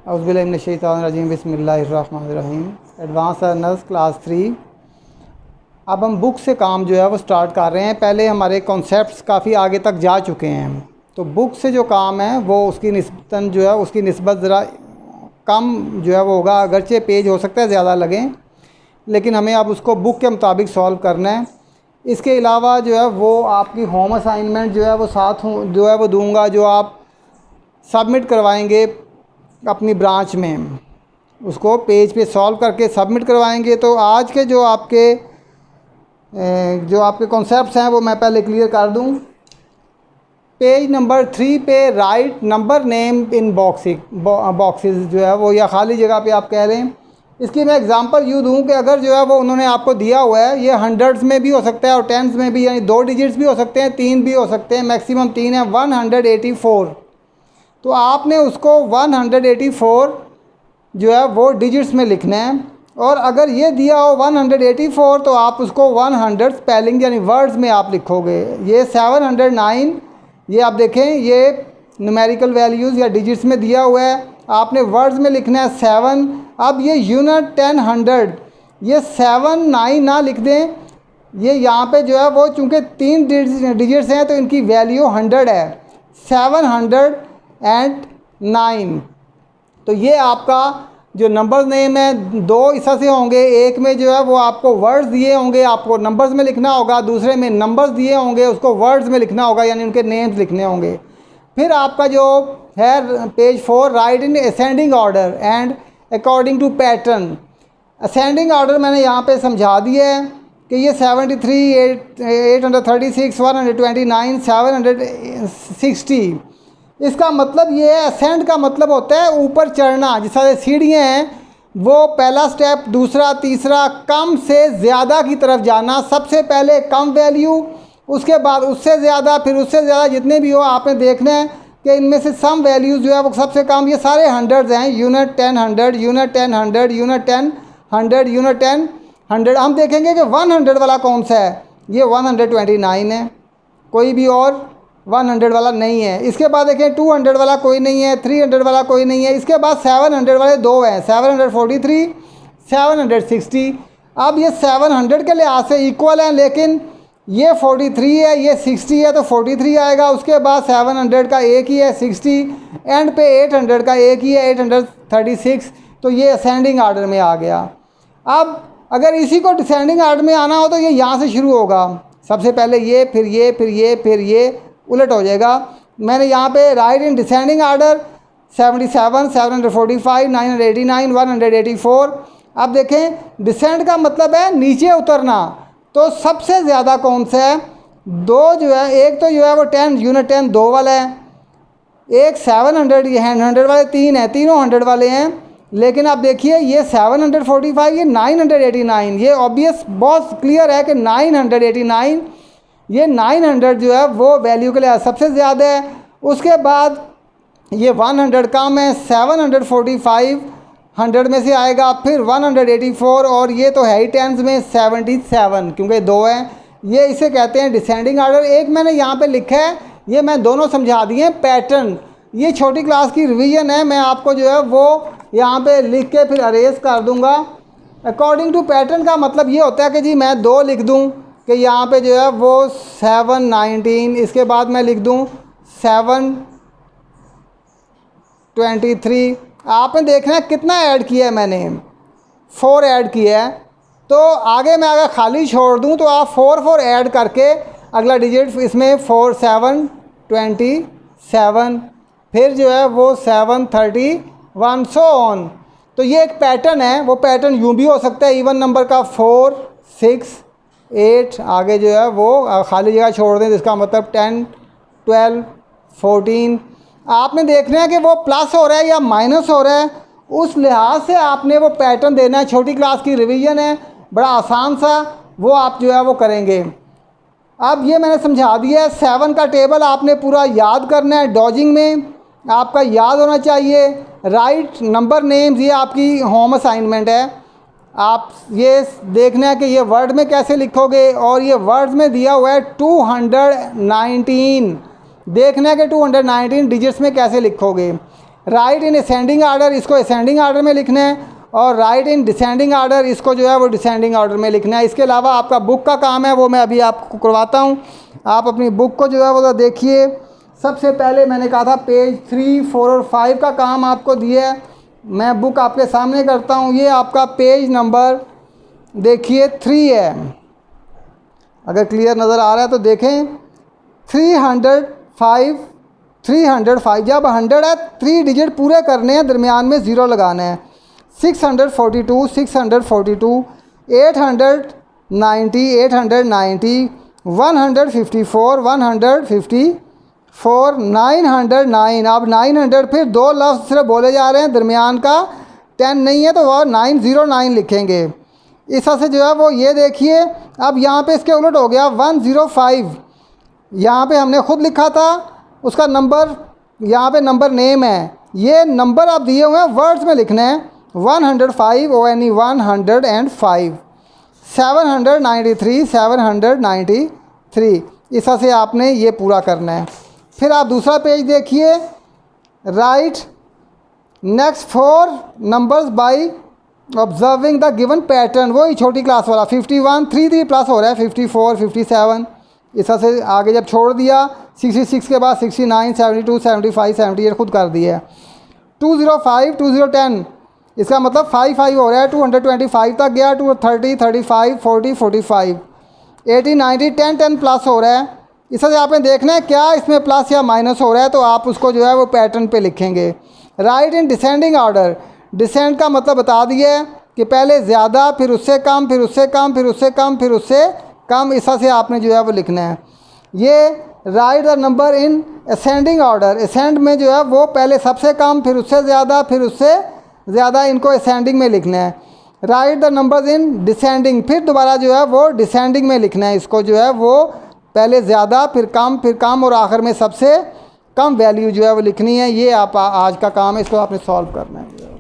औज़ुबिल्लाहिमिनश्शैतानिर्रजीम बिस्मिल्लाहिर्रहमानिर्रहीम। Advance learners class 3। अब हम बुक से काम जो है वो स्टार्ट कर रहे हैं। पहले हमारे कॉन्सेप्ट्स काफ़ी आगे तक जा चुके हैं, तो बुक से जो काम है वो उसकी निस्बतन जो है उसकी निस्बत ज़रा कम जो है वो होगा। अगरचे पेज हो सकता है ज़्यादा लगें, लेकिन हमें अब उसको बुक के मुताबिक सॉल्व करना है। इसके अलावा जो है वो आपकी होम असाइनमेंट जो है वो साथ जो है वो दूंगा, जो आप सबमिट करवाएंगे अपनी ब्रांच में, उसको पेज पे सॉल्व करके सबमिट करवाएंगे। तो आज के जो आपके कॉन्सेप्ट्स हैं वो मैं पहले क्लियर कर दूं। पेज नंबर 3 पे right number name in boxes जो है वो, या खाली जगह पे आप कह लें। इसकी मैं एग्जांपल यूँ दूं कि अगर जो है वो उन्होंने आपको दिया हुआ है, ये हंड्रेड्स में भी हो सकता है और टेंस में भी, यानी 2 डिजिट्स भी हो सकते हैं, 3 भी हो सकते हैं, मैक्सिमम 3 है। 184, तो आपने उसको 184 जो है वो डिजिट्स में लिखना है। और अगर ये दिया हो 184, तो आप उसको 100 स्पेलिंग यानी वर्ड्स में आप लिखोगे। ये 709, ये आप देखें, ये न्यूमेरिकल वैल्यूज़ या डिजिट्स में दिया हुआ है, आपने वर्ड्स में लिखना है 7। अब ये यूनिट 10 100, ये 7 9 ना लिख दें। ये यहाँ पे जो है वो चूँकि 3 डिजिट्स हैं तो इनकी वैल्यू 100 है, 709। तो ये आपका जो नंबर नेम है 2 हिस्सा से होंगे। एक में जो है वो आपको वर्ड्स दिए होंगे, आपको नंबर्स में लिखना होगा। दूसरे में नंबर्स दिए होंगे, उसको वर्ड्स में लिखना होगा, यानी उनके नेम्स लिखने होंगे। फिर आपका जो है page 4, write in ascending order and according to pattern. Ascending order मैंने यहाँ पे समझा दिया है कि ये 73, 836, 129, 760। इसका मतलब ये है, असेंड का मतलब होता है ऊपर चढ़ना। जिस तरह सीढ़ियाँ हैं, वो पहला स्टेप, दूसरा, तीसरा, कम से ज़्यादा की तरफ जाना। सबसे पहले कम वैल्यू, उसके बाद उससे ज़्यादा, फिर उससे ज़्यादा, जितने भी हो आपने देखना है कि इनमें से सम वैल्यूज़ जो है वो सबसे कम। ये सारे हंड्रेड्स हैं, यूनिट 10 100, यूनिट 10 100, यूनिट 10 100, यूनिट 10 100। हम देखेंगे कि 100 वाला कौन सा है। ये 129 है, कोई भी और 100 वाला नहीं है। इसके बाद देखें 200 वाला कोई नहीं है, 300 वाला कोई नहीं है। इसके बाद 700 वाले 2 हैं, 743, 760। अब ये 700 के लिहाज से इक्वल हैं, लेकिन ये 43 है, ये 60 है, तो 43 आएगा। उसके बाद 700 का एक ही है, 60। एंड पे 800 का एक ही है, 836। तो ये असेंडिंग आर्डर में आ गया। अब अगर इसी को डिसेंडिंग आर्डर में आना हो तो ये यहाँ से शुरू होगा। सबसे पहले ये, फिर ये, फिर ये, फिर ये, उलट हो जाएगा। मैंने यहाँ पे राइट इन डिसेंडिंग आर्डर 77, 745, 989, 184। अब देखें, डिसेंड का मतलब है नीचे उतरना। तो सबसे ज़्यादा कौन सा है? 2 जो है, एक तो जो है वो 10, यूनिट 10 2 वाला है, एक 700, ये 100 वाले 3 हैं, तीनों 100 वाले हैं। लेकिन आप देखिए ये 745, ये 989, ये ऑब्वियस बहुत क्लियर है कि 989, ये 900 जो है वो वैल्यू के लिए सबसे ज़्यादा है। उसके बाद ये 100 कम है, 745 100 में से आएगा, फिर 184, और ये तो है ही टेंस में 77, क्योंकि 2 हैं। ये इसे कहते हैं डिसेंडिंग आर्डर। एक मैंने यहाँ पे लिखा है, ये मैं दोनों समझा दिए पैटर्न। ये छोटी क्लास की रिवीजन है, मैं आपको जो है वो यहाँ पे लिख के फिर अरेज कर दूँगा। अकॉर्डिंग टू पैटर्न का मतलब ये होता है कि जी मैं 2 लिख दूँ कि यहाँ पे जो है वो 719, इसके बाद मैं लिख दूँ 723। आपने देखना है कितना ऐड किया है मैंने, 4 ऐड किया है। तो आगे मैं अगर खाली छोड़ दूँ तो आप 4 ऐड करके अगला डिजिट इसमें 4 7 27, फिर जो है वो 731, सो ऑन। तो ये एक पैटर्न है। वो पैटर्न यूँ भी हो सकता है, इवन नंबर का 4 6 8, आगे जो है वो खाली जगह छोड़ दें, जिसका मतलब 10 12 14। आपने देखना है कि वो प्लस हो रहा है या माइनस हो रहा है, उस लिहाज से आपने वो पैटर्न देना है। छोटी क्लास की रिवीजन है, बड़ा आसान सा, वो आप जो है वो करेंगे। अब ये मैंने समझा दिया है। 7 का टेबल आपने पूरा याद करना है, डॉजिंग में आपका याद होना चाहिए। राइट नंबर नेम्स, ये आपकी होम असाइनमेंट है। आप ये देखना है कि ये वर्ड में कैसे लिखोगे, और ये वर्ड्स में दिया हुआ है 219, देखना है कि 219 डिजिट्स में कैसे लिखोगे। राइट इन असेंडिंग आर्डर, इसको असेंडिंग आर्डर में लिखना है, और राइट इन डिसेंडिंग आर्डर, इसको जो है वो डिसेंडिंग आर्डर में लिखना है। इसके अलावा आपका बुक का काम है, वो मैं अभी आपको करवाता हूँ। आप अपनी बुक को जो है वो देखिए। सबसे पहले मैंने कहा था पेज 3, 4 और 5 का काम आपको दिया है। मैं बुक आपके सामने करता हूँ। ये आपका पेज नंबर देखिए 3 है, अगर क्लियर नज़र आ रहा है तो देखें। 305 जब 100 है 3 डिजिट पूरे करने हैं, दरमियान में ज़ीरो लगाना है। 642 890 154 154 909। अब 900 फिर 2 लफ्ज़ सिर्फ बोले जा रहे हैं, दरमियान का 10 नहीं है, तो वह 909 लिखेंगे। इस तरह से जो है वो ये देखिए। अब यहाँ पे इसके उलट हो गया 105, यहाँ पे हमने ख़ुद लिखा था, उसका नंबर यहाँ पे नंबर नेम है। ये नंबर आप दिए हुए हैं वर्ड्स में लिखना है। 105 ONE 105 793 793। इस तरह से आपने ये पूरा करना है। फिर आप दूसरा पेज देखिए। Right next 4 numbers by observing the given pattern, वही छोटी क्लास वाला 51 3 प्लस हो रहा है 54 57। इस तरह से आगे जब छोड़ दिया 66 के बाद 69 72 75 78 खुद कर दिया। 205 2010, इसका मतलब 5 हो रहा है। 225 तक गया, 230 35 40 45 80 90 10 10 प्लस हो रहा है। इस तरह से आपने देखना है क्या इसमें प्लस या माइनस हो रहा है, तो आप उसको जो है वो पैटर्न पे लिखेंगे। Right in descending order, descend का मतलब बता दिया है कि पहले ज़्यादा, फिर उससे कम, फिर उससे कम, फिर उससे कम, फिर उससे कम। इस तरह से आपने जो है वो लिखना है। ये right the number in ascending order, ascend में जो है वो पहले सबसे कम, फिर उससे ज़्यादा, फिर उससे ज़्यादा, इनको असेंडिंग में लिखना है। Right the numbers in descending, फिर दोबारा जो है वो डिसेंडिंग में लिखना है। इसको जो है वो पहले ज़्यादा, फिर कम और आखिर में सबसे कम वैल्यू जो है वो लिखनी है। ये आप आज का काम है, इसको आपने सॉल्व करना है।